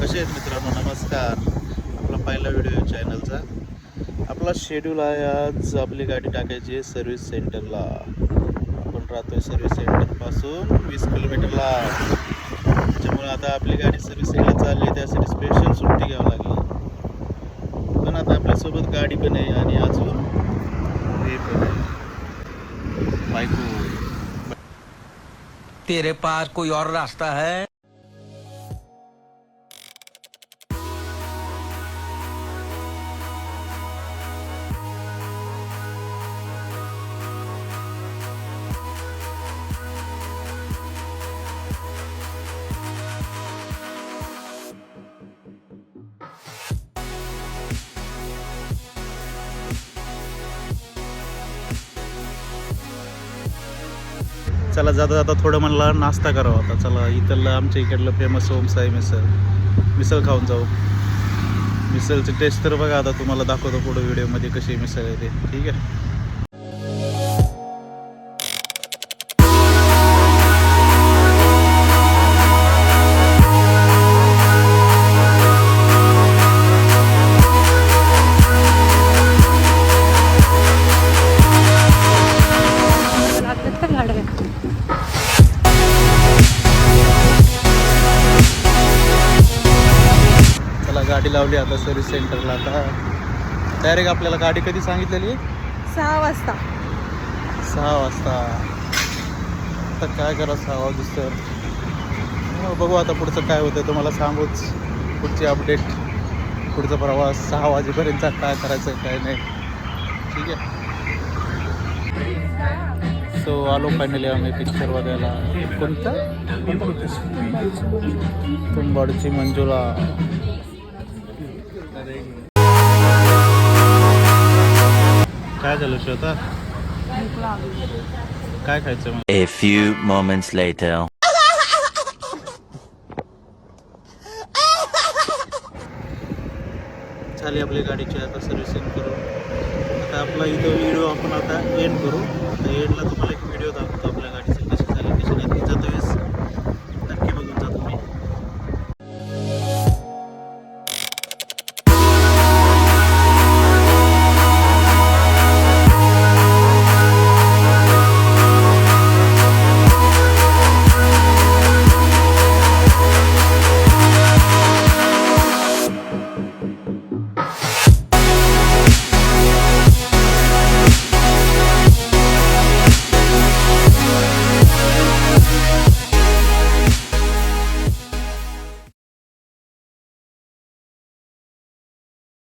कसे आहेत मित्रांनो, नमस्कार. आपला पहिला व्हिडिओ चॅनलचा. आपला शेड्यूल आहे आज आपली गाडी टाकायची आहे सर्व्हिस सेंटरला. आपण राहतोय सर्व्हिस सेंटरपासून 20 किलोमीटरला. त्याच्यामुळे आता आपली गाडी सर्व्हिसिंगला चालली, त्यासाठी स्पेशल सुट्टी घ्यावं लागली. पण आता आपल्यासोबत गाडी पण आहे आणि अजून हे पण आहे, बायको. तेरे पास कोई और रास्ता है? चला जाता जाता थोडं म्हणला नाश्ता करावा. आता चला इथलं आमच्या इकडलं फेमस ओमसाई मिसळ खाऊन जाऊ. मिसळची टेस्ट तर बघा, आता तुम्हाला दाखवतो पुढे व्हिडिओमध्ये कशी मिसळ आहे ते. ठीक आहे. चला गाडी लावली आता सर्व्हिस सेंटरला. आता डायरेक्ट आपल्याला गाडी कधी सांगितलेली? 6 वाजता. 6 वाजता. आता काय करा, 6 वाजता बघू आता पुढचं काय होतं, तुम्हाला सांगूच. पुढची अपडेट, पुढचा प्रवास 6 वाजेपर्यंत काय करायचं काय नाही. ठीक आहे. सो आलो फायनली आम्ही पिक्चर बघायला. कोणता? तुंबाडची मंजुळा. काय झालं श्वेता? काय खायचं मग? A few moments later. झाली आपली गाडीची आता सर्व्हिसिंग करू. आता आपला इथं व्हिडिओ आपण आता एंड करू. आता एंडला तुम्हाला एक व्हिडिओ दाखवतो.